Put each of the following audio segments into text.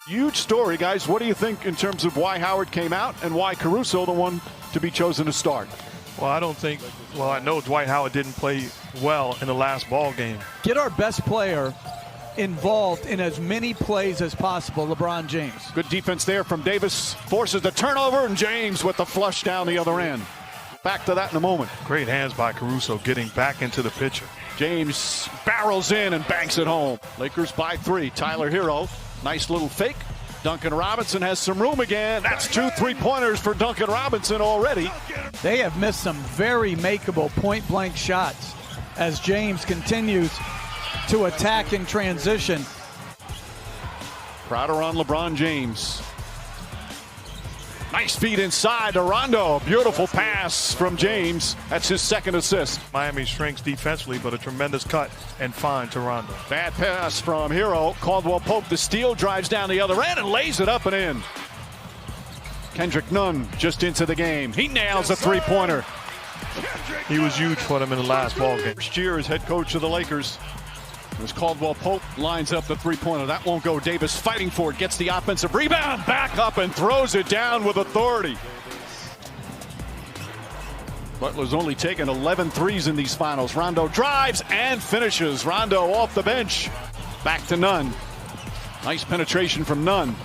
Huge story, guys. What do you think in terms of why Howard came out and why Caruso the one to be chosen to start? Well, I know Dwight Howard didn't play well in the last ball game. Get our best player involved in as many plays as possible, LeBron James. Good defense there from Davis. Forces the turnover, and James with the flush down the other end. Back to that in a moment. Great hands by Caruso getting back into the picture. James barrels in and banks it home. Lakers by 3. Tyler Hero. Nice little fake. Duncan Robinson has some room again. That's 2 3-pointers for Duncan Robinson already. They have missed some very makeable point-blank shots as James continues to attack in transition. Crowder on LeBron James. Nice feed inside to Rondo. Beautiful pass from James. That's his second assist. Miami shrinks defensively, but a tremendous cut and find to Rondo. Bad pass from Hero. Caldwell Pope, the steal, drives down the other end and lays it up and in. Kendrick Nunn just into the game. He nails a 3-pointer. He was huge for them in the last ball game. First year as head coach of the Lakers. As Caldwell Pope lines up the 3-pointer. That won't go. Davis fighting for it. Gets the offensive rebound. Back up and throws it down with authority. Butler's only taken 11 threes in these finals. Rondo drives and finishes. Rondo off the bench. Back to Nunn. Nice penetration from Nunn.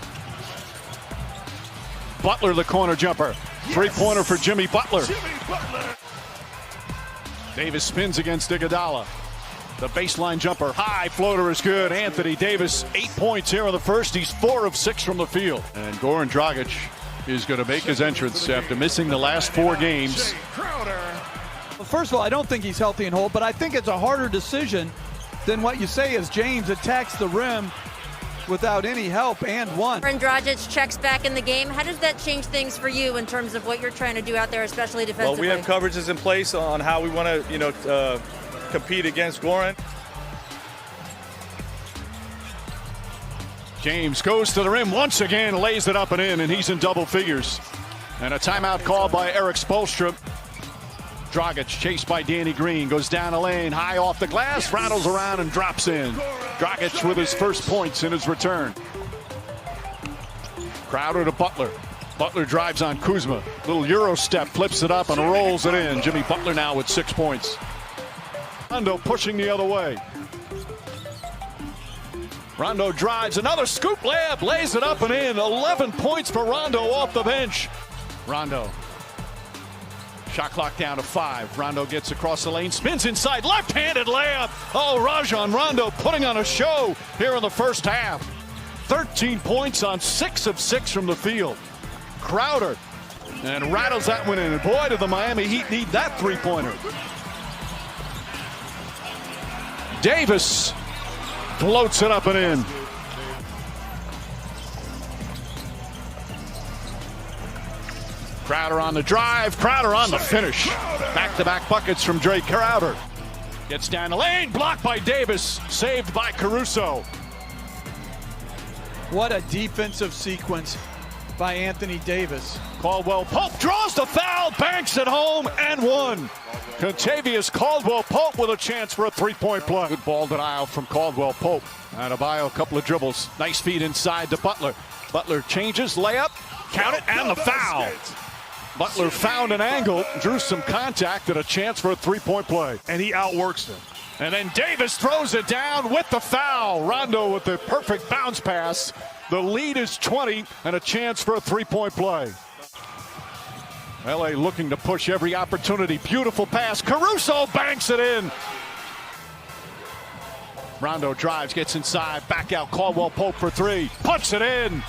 Butler the corner jumper. 3-pointer for Jimmy Butler. Davis spins against Iguodala. The baseline jumper, high floater is good. Anthony Davis, 8 points here in the first. He's 4 of 6 from the field. And Goran Dragic is going to make his entrance after missing the last 4 games. Well, first of all, I don't think he's healthy and whole, but I think it's a harder decision than what you say as James attacks the rim without any help and one. Goran Dragic checks back in the game. How does that change things for you in terms of what you're trying to do out there, especially defensively? Well, we have coverages in place on how we want to, compete against Goran. James goes to the rim once again, lays it up and in, and he's in double figures. And a timeout called by Eric Spoelstra. Dragic chased by Danny Green, goes down the lane, high off the glass, rattles around and drops in. Dragic with his first points in his return. Crowder to Butler. Butler drives on Kuzma. Little Euro step, flips it up and rolls it in. Jimmy Butler now with 6 points. Rondo pushing the other way. Rondo drives, another scoop layup, lays it up and in. 11 points for Rondo off the bench. Rondo. Shot clock down to 5. Rondo gets across the lane, spins inside, left-handed layup. Oh, Rajon Rondo putting on a show here in the first half. 13 points on 6 of 6 from the field. Crowder, and rattles that one in. And boy, did the Miami Heat need that 3-pointer. Davis floats it up and in. Crowder on the drive, Crowder on the finish. Back-to-back buckets from Drake Crowder. Gets down the lane, blocked by Davis, saved by Caruso. What a defensive sequence by Anthony Davis. Caldwell Pope draws the foul, banks it home, and one. Contavious Caldwell Pope with a chance for a 3-point play. Good ball denial from Caldwell Pope. Adebayo, a couple of dribbles. Nice feed inside to Butler. Butler changes, layup, count it, and the foul. Butler found an angle, drew some contact, and a chance for a 3-point play. And he outworks them. And then Davis throws it down with the foul. Rondo with the perfect bounce pass. The lead is 20 and a chance for a 3-point play. LA looking to push every opportunity. Beautiful pass. Caruso banks it in. Rondo drives, gets inside, back out. Caldwell Pope for 3. Puts it in.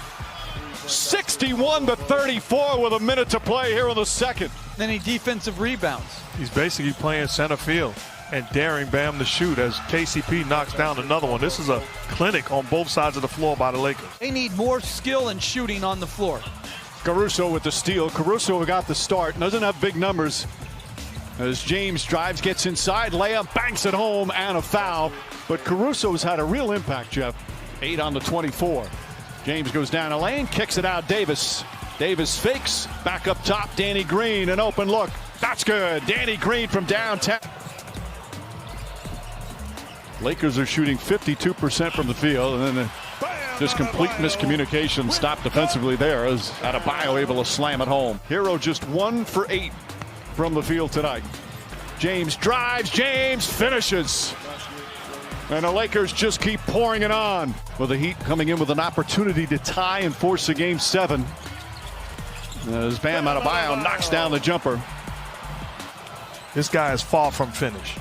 61-34 with a minute to play here in the second. Any defensive rebounds. He's basically playing center field and daring Bam to shoot as KCP knocks down another one. This is a clinic on both sides of the floor by the Lakers. They need more skill and shooting on the floor. Caruso with the steal. Caruso got the start. Doesn't have big numbers. As James drives, gets inside, layup, banks it home, and a foul. But Caruso's had a real impact, Jeff. 8 on the 24. James goes down the lane, kicks it out. Davis fakes. Back up top, Danny Green, an open look. That's good. Danny Green from downtown. Lakers are shooting 52% from the field, and then Just complete miscommunication. Stopped defensively there as Adebayo able to slam it home. Hero just 1 for 8 from the field tonight. James drives, James finishes. And the Lakers just keep pouring it on. With the Heat coming in with an opportunity to tie and force a game 7. As Bam Adebayo knocks down the jumper. This guy is far from finished.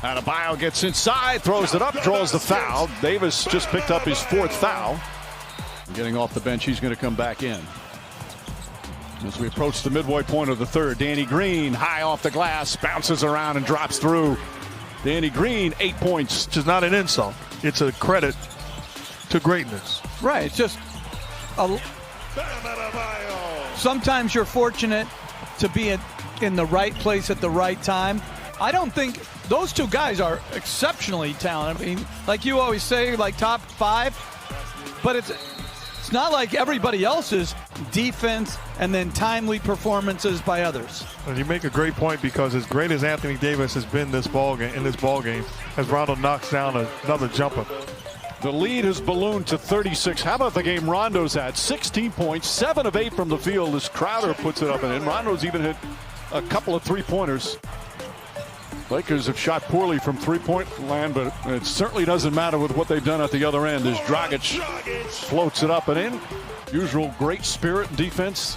Adebayo gets inside, throws it up, draws the foul. Davis just picked up his 4th foul. Getting off the bench, he's going to come back in. As we approach the midway point of the 3rd, Danny Green high off the glass, bounces around and drops through. Danny Green, 8 points. Which is not an insult. It's a credit to greatness. Right. It's just sometimes you're fortunate to be in the right place at the right time. I don't think those two guys are exceptionally talented. I mean, like you always say, like top 5, but it's not like everybody else's defense and then timely performances by others. And you make a great point, because as great as Anthony Davis has been in this ball game, as Rondo knocks down another jumper. The lead has ballooned to 36. How about the game Rondo's had? 16 points, 7 of 8 from the field as Crowder puts it up and in. Rondo's even hit a couple of 3-pointers. Lakers have shot poorly from 3-point land, but it certainly doesn't matter with what they've done at the other end as Dragic floats it up and in. Usual great spirit and defense.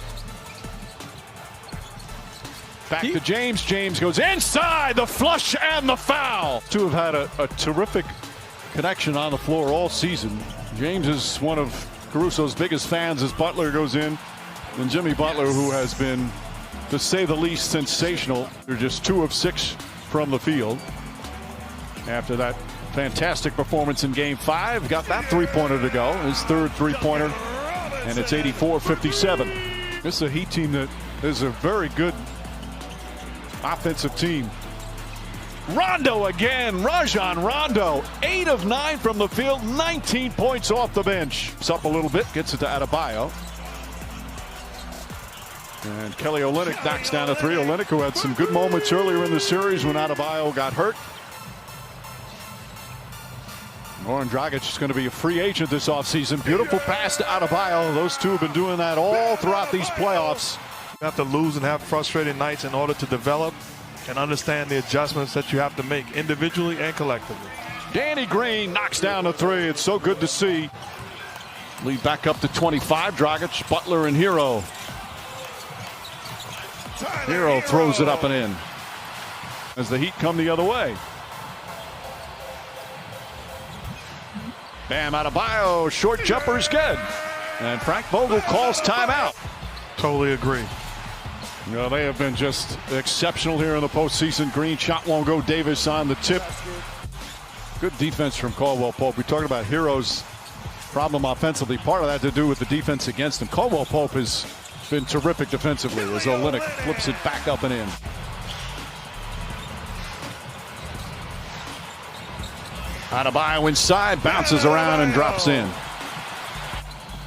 Back to James. James goes inside, the flush and the foul. Two have had a terrific connection on the floor all season. James is one of Caruso's biggest fans as Butler goes in. And Jimmy Butler, who has been, to say the least, sensational. They're just 2 of 6 from the field. After that fantastic performance in game 5, got that 3-pointer to go. His 3rd 3-pointer, and it's 84-57. This is a Heat team that is a very good offensive team. Rondo again, Rajon Rondo, 8 of 9 from the field, 19 points off the bench. It's up a little bit, gets it to Adebayo. And Kelly Olynyk knocks down a 3. Olynyk, who had some good moments earlier in the series when Adebayo got hurt. Goran Dragic is going to be a free agent this offseason. Beautiful pass to Adebayo. Those two have been doing that all throughout these playoffs. You have to lose and have frustrating nights in order to develop and understand the adjustments that you have to make individually and collectively. Danny Green knocks down a 3. It's so good to see. Lead back up to 25. Dragic, Butler, and Hero. Hero throws it up and in as the Heat come the other way. Bam Adebayo, short jumper's good. And Frank Vogel calls timeout. Totally agree. You know, they have been just exceptional here in the postseason. Green shot won't go. Davis on the tip. Good defense from Caldwell Pope. We talked about Hero's problem offensively. Part of that to do with the defense against him. Caldwell Pope has been terrific defensively as Olynyk flips it back up and in. Adebayo inside, bounces around and drops in.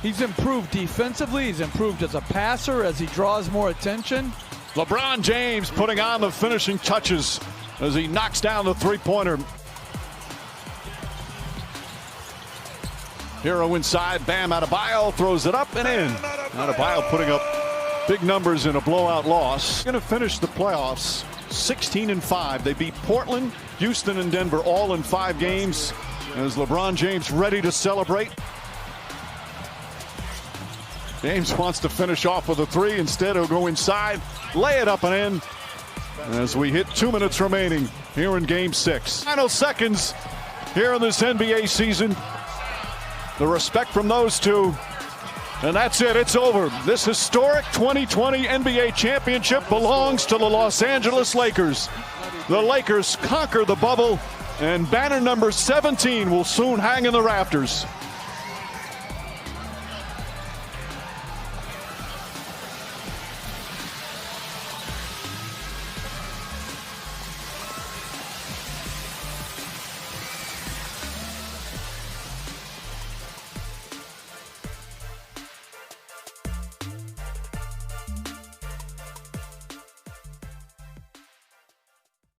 He's improved defensively. He's improved as a passer as he draws more attention. LeBron James putting on the finishing touches as he knocks down the 3-pointer. Hero inside, Bam Adebayo throws it up and in. Adebayo putting up big numbers in a blowout loss. Going to finish the playoffs 16-5. They beat Portland, Houston, and Denver all in 5 games. As LeBron James ready to celebrate. James wants to finish off with a 3. Instead, he'll go inside, lay it up and in. As we hit 2 minutes remaining here in Game 6. Final seconds here in this NBA season. The respect from those two. And that's it. It's over. This historic 2020 NBA championship belongs to the Los Angeles Lakers. The Lakers conquer the bubble, and banner number 17 will soon hang in the rafters.